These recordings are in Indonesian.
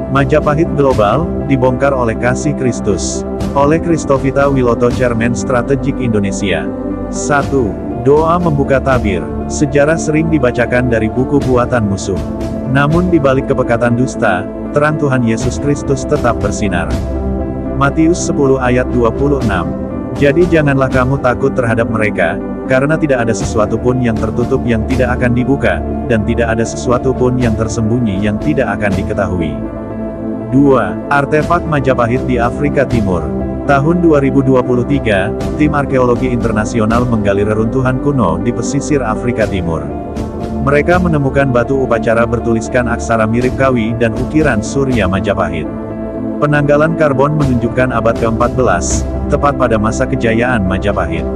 Majapahit Global, dibongkar oleh Kasih Kristus. Oleh Kristovita Wiloto, Chairman Strategik Indonesia. 1. Doa membuka tabir. Sejarah sering dibacakan dari buku buatan musuh. Namun di balik kepekatan dusta, terang Tuhan Yesus Kristus tetap bersinar. Matius 10 ayat 26. Jadi janganlah kamu takut terhadap mereka, karena tidak ada sesuatu pun yang tertutup yang tidak akan dibuka, dan tidak ada sesuatu pun yang tersembunyi yang tidak akan diketahui. 2. Artefak Majapahit di Afrika Timur. Tahun 2023, tim arkeologi internasional menggali reruntuhan kuno di pesisir Afrika Timur. Mereka menemukan batu upacara bertuliskan aksara mirip Kawi dan ukiran Surya Majapahit. Penanggalan karbon menunjukkan abad ke-14, tepat pada masa kejayaan Majapahit.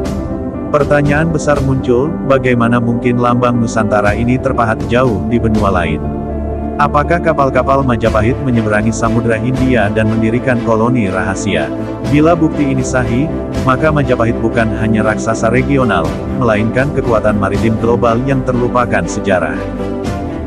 Pertanyaan besar muncul, bagaimana mungkin lambang Nusantara ini terpahat jauh di benua lain? Apakah kapal-kapal Majapahit menyeberangi Samudra Hindia dan mendirikan koloni rahasia? Bila bukti ini sahih, maka Majapahit bukan hanya raksasa regional, melainkan kekuatan maritim global yang terlupakan sejarah.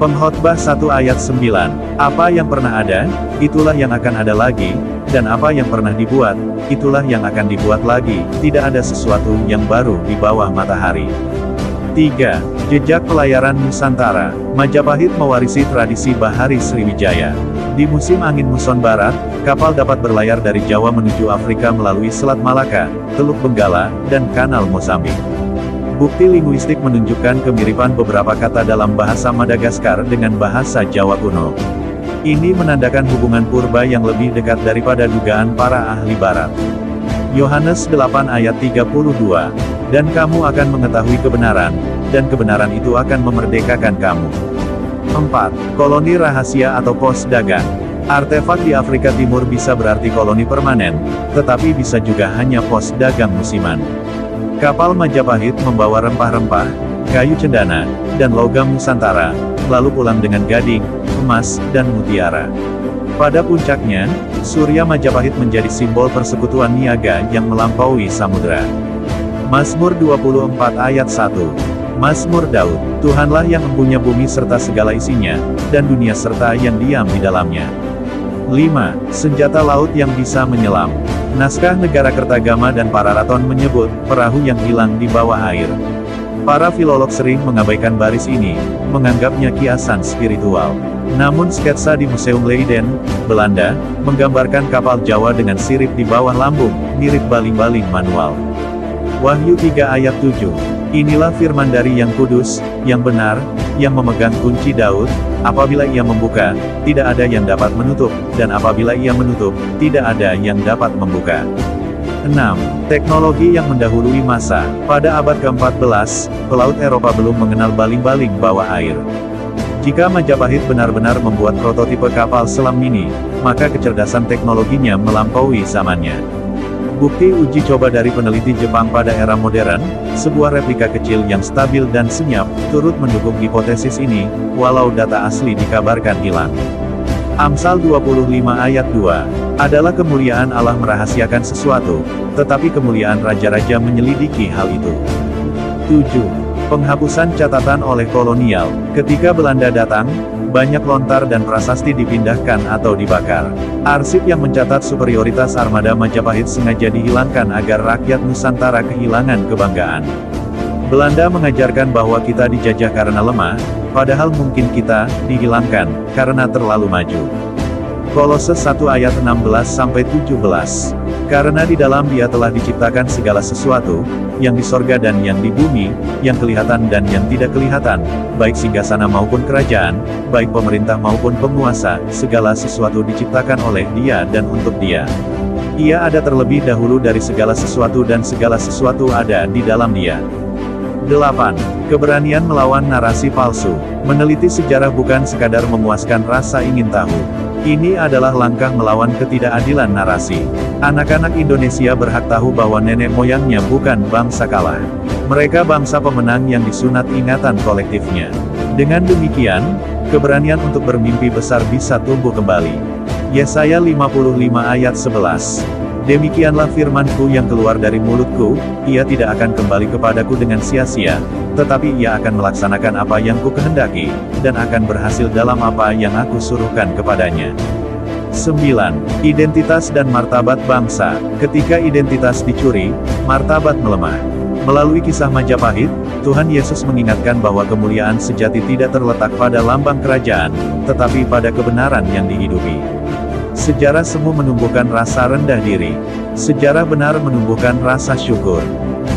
Pengkhotbah 1 ayat 9, apa yang pernah ada, itulah yang akan ada lagi, dan apa yang pernah dibuat, itulah yang akan dibuat lagi, tidak ada sesuatu yang baru di bawah matahari. 3. Jejak pelayaran Nusantara. Majapahit mewarisi tradisi Bahari Sriwijaya. Di musim angin muson barat, kapal dapat berlayar dari Jawa menuju Afrika melalui Selat Malaka, Teluk Benggala, dan Kanal Mozambik. Bukti linguistik menunjukkan kemiripan beberapa kata dalam bahasa Madagaskar dengan bahasa Jawa kuno. Ini menandakan hubungan purba yang lebih dekat daripada dugaan para ahli barat. Yohanes 8 ayat 32. Dan kamu akan mengetahui kebenaran, dan kebenaran itu akan memerdekakan kamu. 4. Koloni rahasia atau pos dagang. Artefak di Afrika Timur bisa berarti koloni permanen, tetapi bisa juga hanya pos dagang musiman. Kapal Majapahit membawa rempah-rempah, kayu cendana, dan logam Nusantara, lalu pulang dengan gading, emas, dan mutiara. Pada puncaknya, Surya Majapahit menjadi simbol persekutuan niaga yang melampaui samudra. Mazmur 24 ayat 1. Mazmur Daud, Tuhanlah yang empunya bumi serta segala isinya, dan dunia serta yang diam di dalamnya. 5. Senjata laut yang bisa menyelam. Naskah Negara Kertagama dan Pararaton menyebut, perahu yang hilang di bawah air. Para filolog sering mengabaikan baris ini, menganggapnya kiasan spiritual. Namun sketsa di Museum Leiden, Belanda, menggambarkan kapal Jawa dengan sirip di bawah lambung, mirip baling-baling manual. Wahyu 3 ayat 7. Inilah firman dari Yang Kudus, yang benar, yang memegang kunci Daud, apabila ia membuka, tidak ada yang dapat menutup, dan apabila ia menutup, tidak ada yang dapat membuka. 6. Teknologi yang mendahului masa. Pada abad ke-14, pelaut Eropa belum mengenal baling-baling bawah air. Jika Majapahit benar-benar membuat prototipe kapal selam mini, maka kecerdasan teknologinya melampaui zamannya. Bukti uji coba dari peneliti Jepang pada era modern, sebuah replika kecil yang stabil dan senyap, turut mendukung hipotesis ini, walau data asli dikabarkan hilang. Amsal 25 ayat 2, adalah kemuliaan Allah merahasiakan sesuatu, tetapi kemuliaan raja-raja menyelidiki hal itu. 7. Penghapusan catatan oleh kolonial. Ketika Belanda datang, banyak lontar dan prasasti dipindahkan atau dibakar. Arsip yang mencatat superioritas armada Majapahit sengaja dihilangkan agar rakyat Nusantara kehilangan kebanggaan. Belanda mengajarkan bahwa kita dijajah karena lemah, padahal mungkin kita dihilangkan karena terlalu maju. Kolose 1 ayat 16-17. Karena di dalam Dia telah diciptakan segala sesuatu, yang di sorga dan yang di bumi, yang kelihatan dan yang tidak kelihatan, baik singgasana maupun kerajaan, baik pemerintah maupun penguasa, segala sesuatu diciptakan oleh Dia dan untuk Dia. Ia ada terlebih dahulu dari segala sesuatu dan segala sesuatu ada di dalam Dia. 8. Keberanian melawan narasi palsu. Meneliti sejarah bukan sekadar memuaskan rasa ingin tahu. Ini adalah langkah melawan ketidakadilan narasi. Anak-anak Indonesia berhak tahu bahwa nenek moyangnya bukan bangsa kalah. Mereka bangsa pemenang yang disunat ingatan kolektifnya. Dengan demikian, keberanian untuk bermimpi besar bisa tumbuh kembali. Yesaya 55 ayat 11. Demikianlah firman-Ku yang keluar dari mulut-Ku, ia tidak akan kembali kepadaku dengan sia-sia, tetapi ia akan melaksanakan apa yang Ku kehendaki, dan akan berhasil dalam apa yang Aku suruhkan kepadanya. 9. Identitas dan martabat bangsa. Ketika identitas dicuri, martabat melemah. Melalui kisah Majapahit, Tuhan Yesus mengingatkan bahwa kemuliaan sejati tidak terletak pada lambang kerajaan, tetapi pada kebenaran yang dihidupi. Sejarah semu menumbuhkan rasa rendah diri. Sejarah benar menumbuhkan rasa syukur.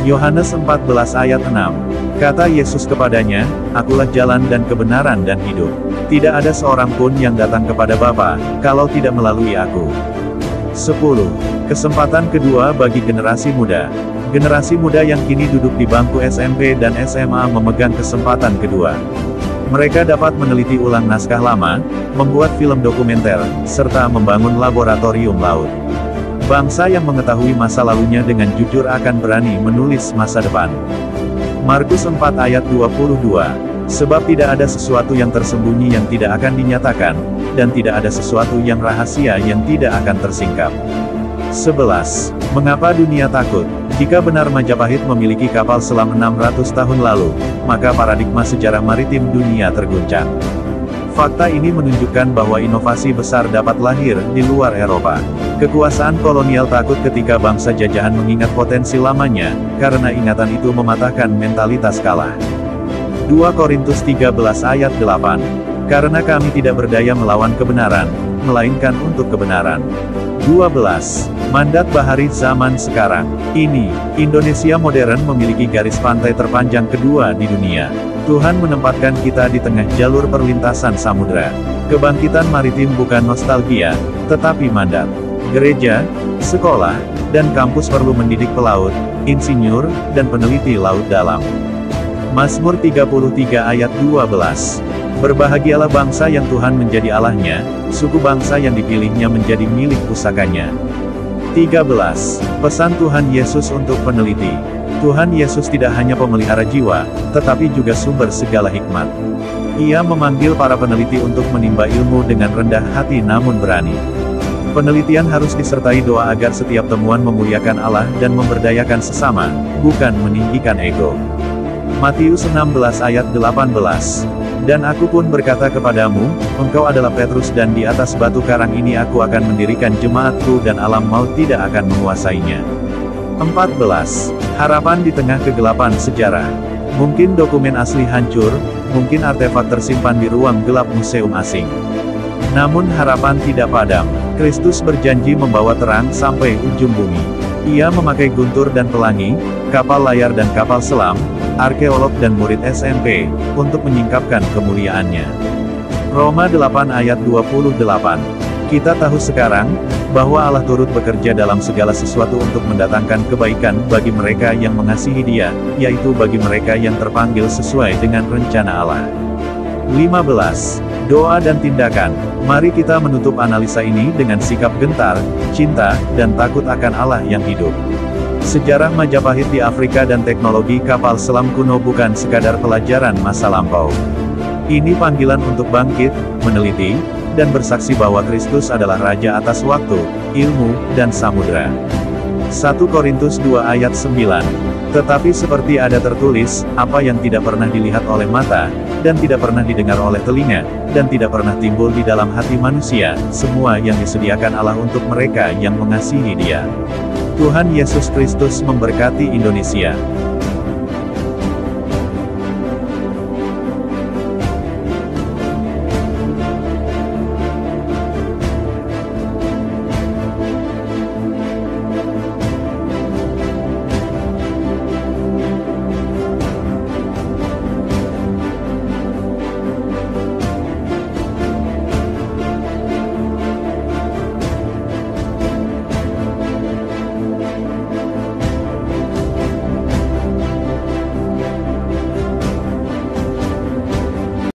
Yohanes 14 ayat 6. Kata Yesus kepadanya, "Akulah jalan dan kebenaran dan hidup. Tidak ada seorang pun yang datang kepada Bapa, kalau tidak melalui aku." 10. Kesempatan kedua bagi generasi muda. Generasi muda yang kini duduk di bangku SMP dan SMA memegang kesempatan kedua. Mereka dapat meneliti ulang naskah lama, membuat film dokumenter, serta membangun laboratorium laut. Bangsa yang mengetahui masa lalunya dengan jujur akan berani menulis masa depan. Markus 4 ayat 22. Sebab tidak ada sesuatu yang tersembunyi yang tidak akan dinyatakan, dan tidak ada sesuatu yang rahasia yang tidak akan tersingkap. 11. Mengapa dunia takut? Jika benar Majapahit memiliki kapal selam 600 tahun lalu, maka paradigma sejarah maritim dunia terguncang. Fakta ini menunjukkan bahwa inovasi besar dapat lahir di luar Eropa. Kekuasaan kolonial takut ketika bangsa jajahan mengingat potensi lamanya, karena ingatan itu mematahkan mentalitas kalah. 2 Korintus 13 ayat 8. Karena kami tidak berdaya melawan kebenaran, melainkan untuk kebenaran. 12. Mandat bahari zaman sekarang. Ini, Indonesia modern memiliki garis pantai terpanjang kedua di dunia. Tuhan menempatkan kita di tengah jalur perlintasan samudera. Kebangkitan maritim bukan nostalgia, tetapi mandat. Gereja, sekolah, dan kampus perlu mendidik pelaut, insinyur, dan peneliti laut dalam. Mazmur 33 ayat 12. Berbahagialah bangsa yang Tuhan menjadi Allahnya, suku bangsa yang dipilihnya menjadi milik pusakanya. 13. Pesan Tuhan Yesus untuk peneliti. Tuhan Yesus tidak hanya pemelihara jiwa, tetapi juga sumber segala hikmat. Ia memanggil para peneliti untuk menimba ilmu dengan rendah hati namun berani. Penelitian harus disertai doa agar setiap temuan memuliakan Allah dan memberdayakan sesama, bukan meninggikan ego. Matius 16 ayat 18. Dan aku pun berkata kepadamu, engkau adalah Petrus dan di atas batu karang ini aku akan mendirikan jemaatku dan alam maut tidak akan menguasainya. 14. Harapan di tengah kegelapan sejarah. Mungkin dokumen asli hancur, mungkin artefak tersimpan di ruang gelap museum asing. Namun harapan tidak padam. Kristus berjanji membawa terang sampai ujung bumi. Ia memakai guntur dan pelangi, kapal layar dan kapal selam, arkeolog dan murid SMP, untuk menyingkapkan kemuliaannya. Roma 8 ayat 28. Kita tahu sekarang, bahwa Allah turut bekerja dalam segala sesuatu untuk mendatangkan kebaikan bagi mereka yang mengasihi Dia, yaitu bagi mereka yang terpanggil sesuai dengan rencana Allah. 15. Doa dan tindakan. Mari kita menutup analisa ini dengan sikap gentar, cinta, dan takut akan Allah yang hidup. Sejarah Majapahit di Afrika dan teknologi kapal selam kuno bukan sekadar pelajaran masa lampau. Ini panggilan untuk bangkit, meneliti, dan bersaksi bahwa Kristus adalah Raja atas waktu, ilmu, dan samudera. 1 Korintus 2 ayat 9. Tetapi seperti ada tertulis, apa yang tidak pernah dilihat oleh mata, dan tidak pernah didengar oleh telinga, dan tidak pernah timbul di dalam hati manusia, semua yang disediakan Allah untuk mereka yang mengasihi Dia. Tuhan Yesus Kristus memberkati Indonesia.